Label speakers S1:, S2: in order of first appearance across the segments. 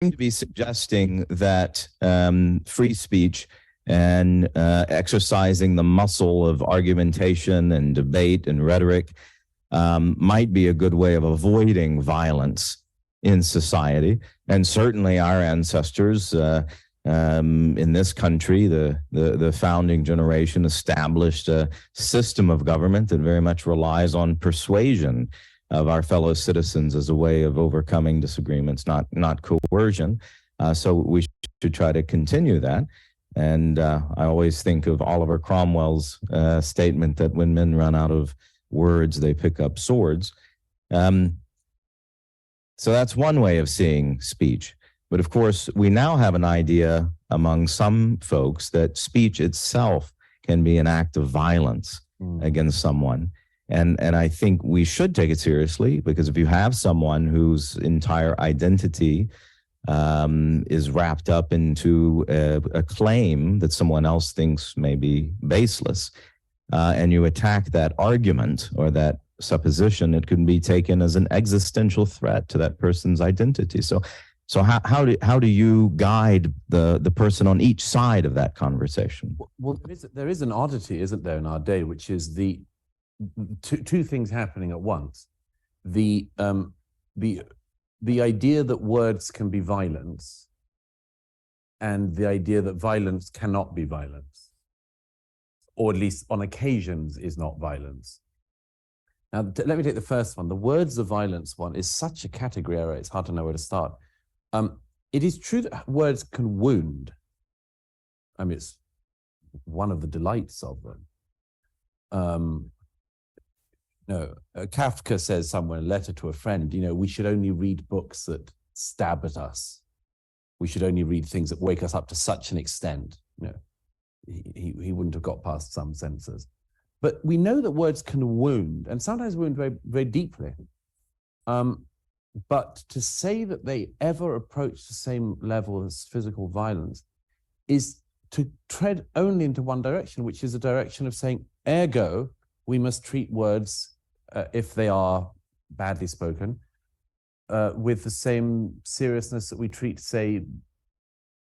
S1: to be suggesting that free speech and exercising the muscle of argumentation and debate and rhetoric might be a good way of avoiding violence in society. And certainly our ancestors in this country, the founding generation established a system of government that very much relies on persuasion of our fellow citizens as a way of overcoming disagreements, not coercion. So we should try to continue that. And I always think of Oliver Cromwell's statement that when men run out of words, they pick up swords. So that's one way of seeing speech. But of course, we now have an idea among some folks that speech itself can be an act of violence against someone. And I think we should take it seriously, because if you have someone whose entire identity is wrapped up into a claim that someone else thinks may be baseless, and you attack that argument or that supposition, it can be taken as an existential threat to that person's identity. So how do you guide the person on each side of that conversation?
S2: Well, there is an oddity, isn't there, in our day, which is the two things happening at once. The idea that words can be violence, and the idea that violence cannot be violence, or at least on occasions is not violence. Now, let me take the first one. The words of violence one is such a category error, it's hard to know where to start. It is true that words can wound. I mean, it's one of the delights of them. Kafka says somewhere in a letter to a friend, we should only read books that stab at us. We should only read things that wake us up to such an extent. He wouldn't have got past some censors. But we know that words can wound, and sometimes wound very, very deeply. But to say that they ever approach the same level as physical violence is to tread only into one direction, which is a direction of saying, ergo, we must treat words, if they are badly spoken, with the same seriousness that we treat, say,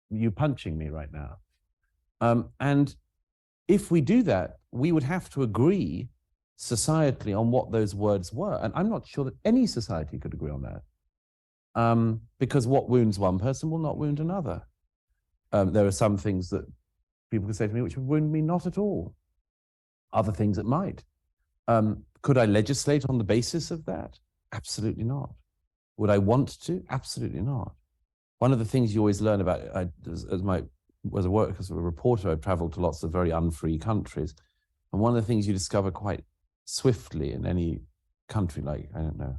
S2: you punching me right now. And if we do that, we would have to agree societally on what those words were. And I'm not sure that any society could agree on that. Because what wounds one person will not wound another. There are some things that people can say to me which would wound me not at all. Other things that might. Could I legislate on the basis of that? Absolutely not. Would I want to? Absolutely not. One of the things you always learn about, as a reporter, I've traveled to lots of very unfree countries. And one of the things you discover quite swiftly in any country, like, I don't know,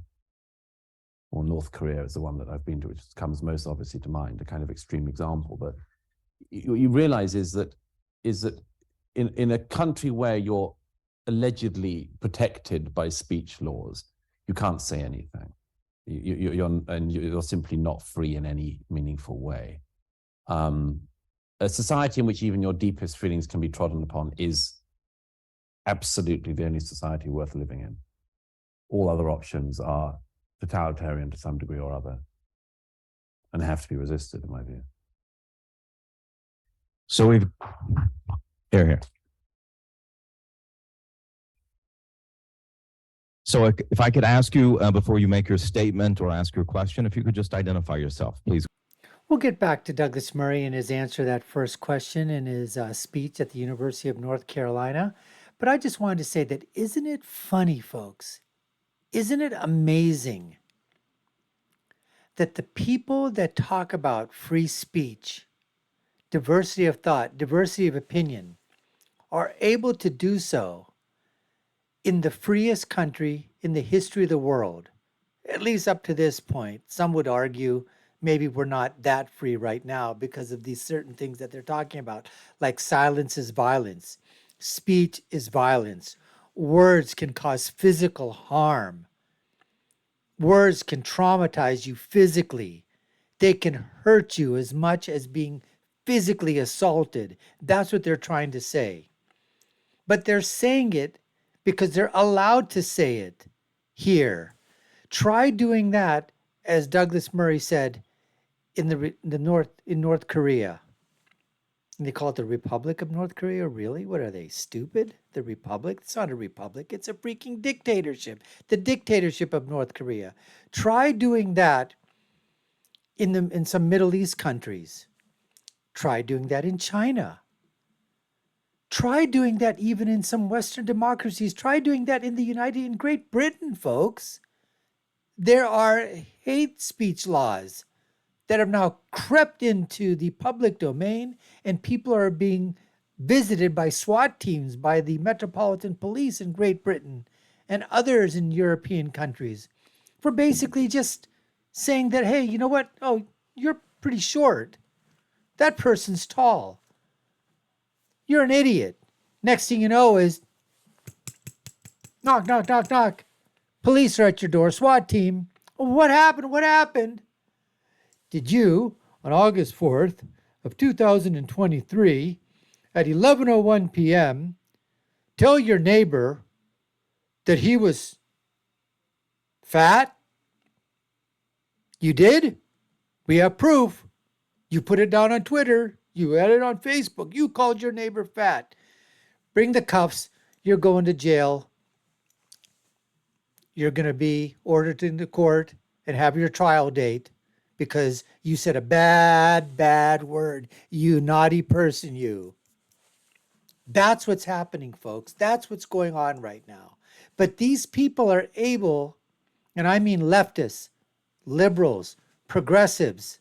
S2: or North Korea is the one that I've been to, which comes most obviously to mind, a kind of extreme example. But you realize is that in a country where you're allegedly protected by speech laws, you can't say anything. You're simply not free in any meaningful way. A society in which even your deepest feelings can be trodden upon is absolutely the only society worth living in. All other options are totalitarian to some degree or other, and have to be resisted, in my view.
S1: So we've here. So if I could ask you before you make your statement or ask your question, if you could just identify yourself, please.
S3: We'll get back to Douglas Murray and his answer to that first question in his speech at the University of North Carolina. But I just wanted to say that, isn't it funny, folks? Isn't it amazing that the people that talk about free speech, diversity of thought, diversity of opinion, are able to do so in the freest country in the history of the world, at least up to this point? Some would argue maybe we're not that free right now because of these certain things that they're talking about, like silence is violence, speech is violence, words can cause physical harm, words can traumatize you physically, they can hurt you as much as being physically assaulted. That's what they're trying to say. But they're saying it because they're allowed to say it here. Try doing that, as Douglas Murray said, in North Korea. And they call it the Republic of North Korea. Really? What are they, stupid? The Republic? It's not a republic. It's a freaking dictatorship. The dictatorship of North Korea. Try doing that in some Middle East countries. Try doing that in China. Try doing that even in some Western democracies. Try doing that in Great Britain, folks. There are hate speech laws that have now crept into the public domain, and people are being visited by SWAT teams, by the Metropolitan Police in Great Britain and others in European countries for basically just saying that, hey, you know what? Oh, you're pretty short. That person's tall. You're an idiot. Next thing you know is knock, knock, knock, knock. Police are at your door, SWAT team. Oh, what happened? What happened? Did you, on August 4th of 2023, at 11:01 p.m., tell your neighbor that he was fat? You did? We have proof. You put it down on Twitter. You had it on Facebook. You called your neighbor fat. Bring the cuffs. You're going to jail. You're going to be ordered into court and have your trial date because you said a bad word. You naughty person, you. That's what's happening, folks. That's what's going on right now. But these people are able, and I mean leftists, liberals, progressives,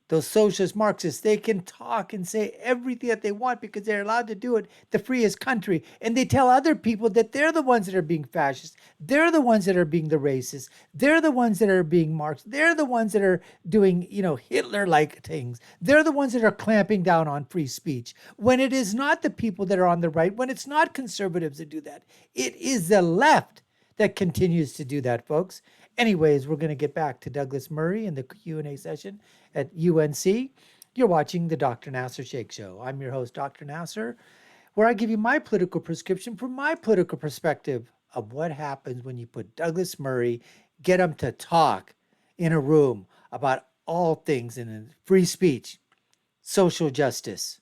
S3: those socialist Marxists, they can talk and say everything that they want because they're allowed to do it, the freest country. And they tell other people that they're the ones that are being fascist. They're the ones that are being the racists. They're the ones that are being Marxist. They're the ones that are doing, Hitler-like things. They're the ones that are clamping down on free speech. When it is not the people that are on the right, when it's not conservatives that do that, it is the left that continues to do that, folks. Anyways, we're going to get back to Douglas Murray in the Q&A session at UNC. You're watching the Dr. Nasir Shaikh Show. I'm your host, Dr. Nasir, where I give you my political prescription from my political perspective of what happens when you put Douglas Murray, get him to talk in a room about all things in free speech, social justice,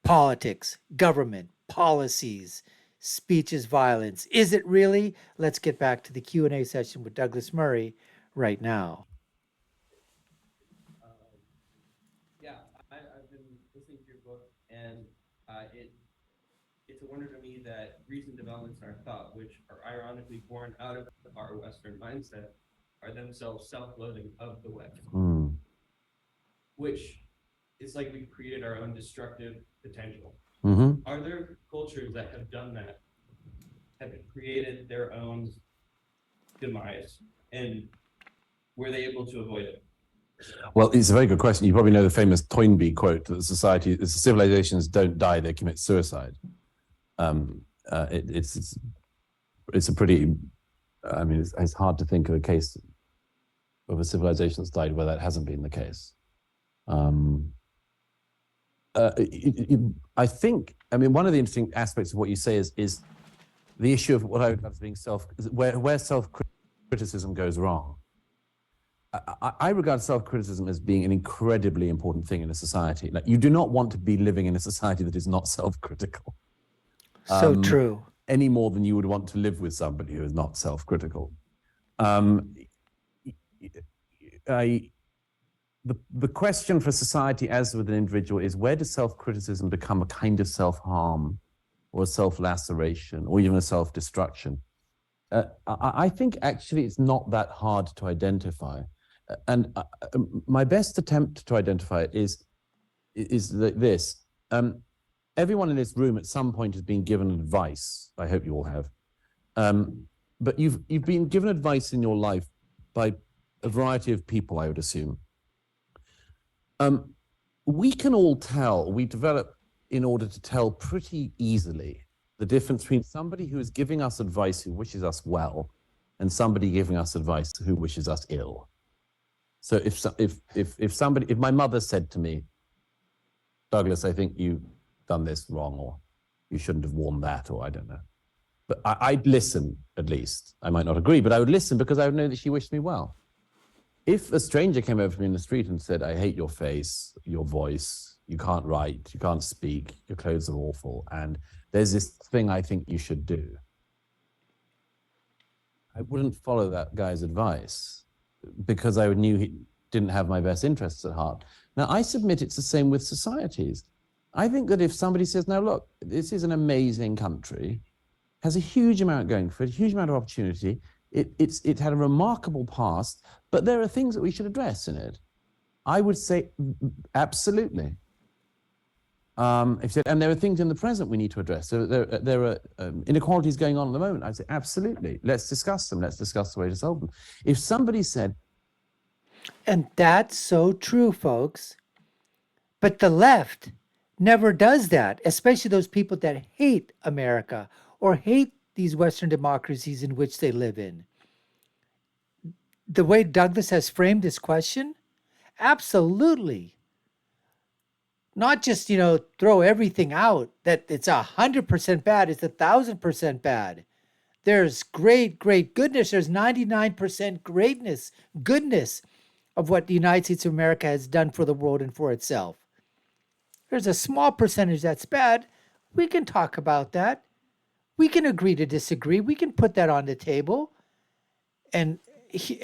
S3: politics, government, policies. Speech is violence. Is it really? Let's get back to the Q&A session with Douglas Murray right now.
S4: I've been listening to your book, and it's a wonder to me that recent developments in our thought, which are ironically born out of our Western mindset, are themselves self-loathing of the West, which is like we've created our own destructive potential. Are there cultures that have done that, have created their own demise, and were they able to avoid it?
S2: Well, it's a very good question. You probably know the famous Toynbee quote that the civilizations don't die, they commit suicide. It's a pretty, it's hard to think of a case of a civilization that's died where that hasn't been the case. I think, one of the interesting aspects of what you say is the issue of what I would regard as being where self-criticism goes wrong. I regard self-criticism as being an incredibly important thing in a society. Like, you do not want to be living in a society that is not self-critical.
S3: So true.
S2: Any more than you would want to live with somebody who is not self-critical. The question for society as with an individual is, where does self-criticism become a kind of self-harm or a self-laceration or even a self-destruction? I think actually it's not that hard to identify. And my best attempt to identify it is this. Everyone in this room at some point has been given advice. I hope you all have. But you've been given advice in your life by a variety of people, I would assume. We can all tell, we develop in order to tell pretty easily the difference between somebody who is giving us advice who wishes us well and somebody giving us advice who wishes us ill. So if my mother said to me, Douglas, I think you've done this wrong, or you shouldn't have worn that, or I don't know. But I'd listen, at least. I might not agree, but I would listen because I would know that she wished me well. If a stranger came over to me in the street and said, I hate your face, your voice, you can't write, you can't speak, your clothes are awful, and there's this thing I think you should do, I wouldn't follow that guy's advice because I knew he didn't have my best interests at heart. Now, I submit it's the same with societies. I think that if somebody says, now look, this is an amazing country, has a huge amount going for it, a huge amount of opportunity, it had a remarkable past, but there are things that we should address in it. I would say absolutely. And there are things in the present we need to address. So there are inequalities going on at the moment. I'd say absolutely. Let's discuss them. Let's discuss the way to solve them. If somebody said,
S3: and that's so true, folks. But the left never does that, especially those people that hate America or hate these Western democracies in which they live in. The way Douglas has framed this question, absolutely. Not just, throw everything out, that it's 100% bad, it's 1,000% bad. There's great goodness. There's 99% goodness of what the United States of America has done for the world and for itself. There's a small percentage that's bad. We can talk about that. We can agree to disagree. We can put that on the table and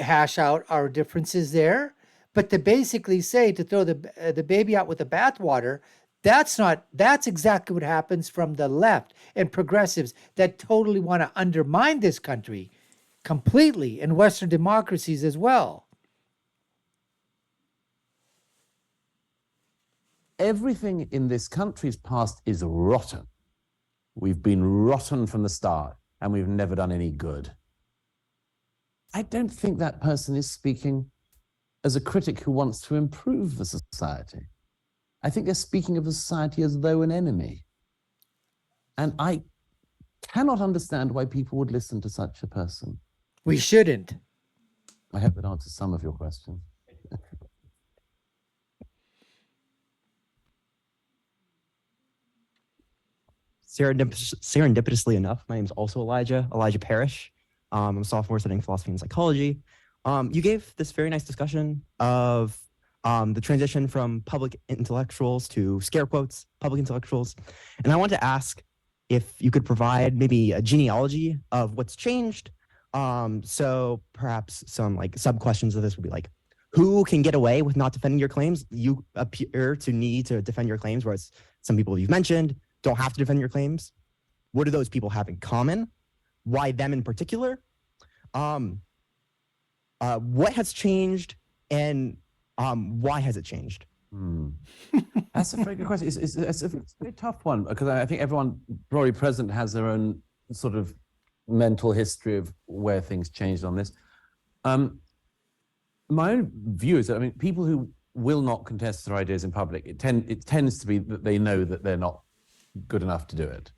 S3: hash out our differences there. But to basically say, to throw the baby out with the bathwater, that's exactly what happens from the left and progressives that totally want to undermine this country completely, and Western democracies as well.
S2: everything in this country's past is rotten. We've been rotten from the start, and we've never done any good. I don't think that person is speaking as a critic who wants to improve the society. I think they're speaking of the society as though an enemy. And I cannot understand why people would listen to such a person.
S3: We shouldn't.
S2: I hope that answers some of your questions.
S5: Serendipitously enough, my name's also Elijah Parrish. I'm a sophomore studying philosophy and psychology. You gave this very nice discussion of the transition from public intellectuals to scare quotes, public intellectuals. And I want to ask if you could provide maybe a genealogy of what's changed. So perhaps some like sub questions of this would be like, who can get away with not defending your claims? You appear to need to defend your claims, whereas some people you've mentioned don't have to defend your claims. What do those people have in common? Why them in particular? What has changed, and why has it changed?
S2: That's a very good question. It's a very tough one, because I think everyone probably present has their own sort of mental history of where things changed on this. My own view is that, I mean, people who will not contest their ideas in public, it tends to be that they know that they're not good enough to do it.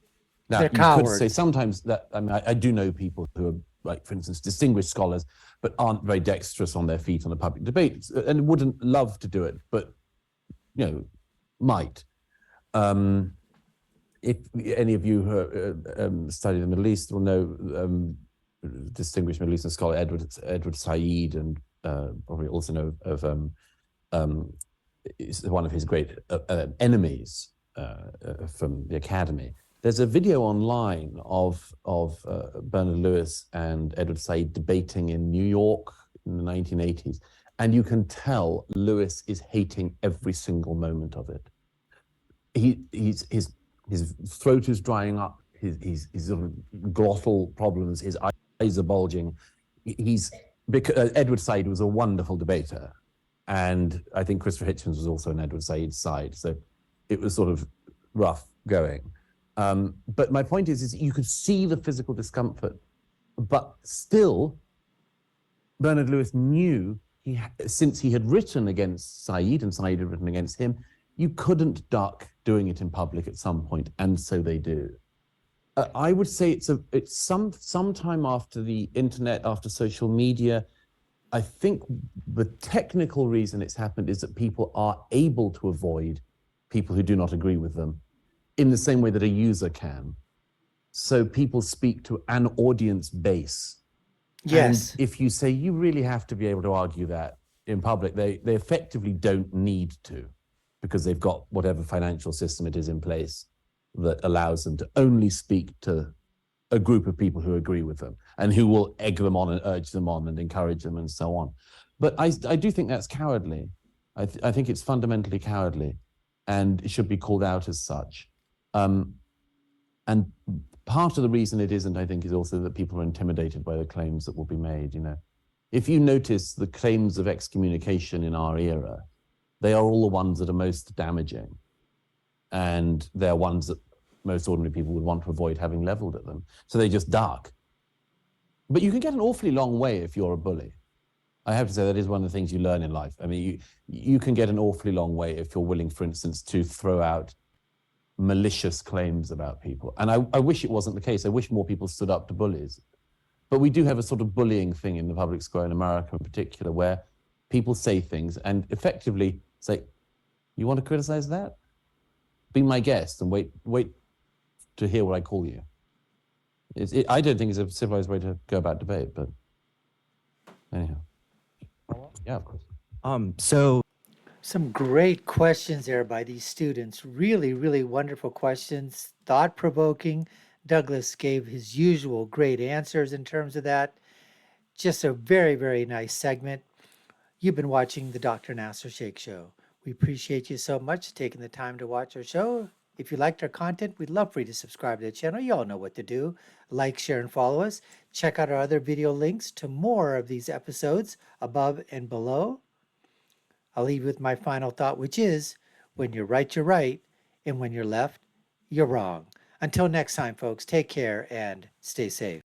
S2: Now,
S3: They're
S2: you
S3: cowards.
S2: could say sometimes that, I mean, I do know people who are, like, for instance, distinguished scholars, but aren't very dexterous on their feet on a public debate, and wouldn't love to do it, but, you know, might. If any of you who study the Middle East will know distinguished Middle Eastern scholar Edward Said, and probably also know of one of his great enemies from the academy. There's a video online of Bernard Lewis and Edward Said debating in New York in the 1980s, and you can tell Lewis is hating every single moment of it. His throat is drying up, his sort of glottal problems, his eyes are bulging. Because Edward Said was a wonderful debater, and I think Christopher Hitchens was also on Edward Said's side, so it was sort of rough going. But my point is you could see the physical discomfort, but still, Bernard Lewis knew, since he had written against Said and Said had written against him, you couldn't duck doing it in public at some point, and so they do. I would say it's some time after the internet, after social media. I think the technical reason it's happened is that people are able to avoid people who do not agree with them in the same way that a user can. So people speak to an audience base.
S3: Yes.
S2: And if you say, you really have to be able to argue that, in public, they effectively don't need to, because they've got whatever financial system it is in place that allows them to only speak to a group of people who agree with them and who will egg them on and urge them on and encourage them and so on. But I do think that's cowardly. I think it's fundamentally cowardly, and it should be called out as such. And part of the reason it isn't, I think, is also that people are intimidated by the claims that will be made. You know, if you notice the claims of excommunication in our era, they are all the ones that are most damaging, and they're ones that most ordinary people would want to avoid having leveled at them. So they just duck. But you can get an awfully long way if you're a bully. I have to say that is one of the things you learn in life. I mean, you can get an awfully long way if you're willing, for instance, to throw out malicious claims about people. And I wish it wasn't the case. I wish more people stood up to bullies. But we do have a sort of bullying thing in the public square in America in particular, where people say things and effectively say, you want to criticize that? Be my guest and wait to hear what I call you. I don't think it's a civilized way to go about debate, but anyhow. Yeah, of course.
S5: So
S3: Some great questions there by these students. Really, really wonderful questions, thought provoking. Douglas gave his usual great answers in terms of that. Just a very, very nice segment. You've been watching the Dr. Nasir Shaikh Show. We appreciate you so much taking the time to watch our show. If you liked our content, we'd love for you to subscribe to the channel. You all know what to do. Like, share, and follow us. Check out our other video links to more of these episodes above and below. I'll leave you with my final thought, which is, when you're right, you're right, and when you're left, you're wrong. Until next time, folks, take care and stay safe.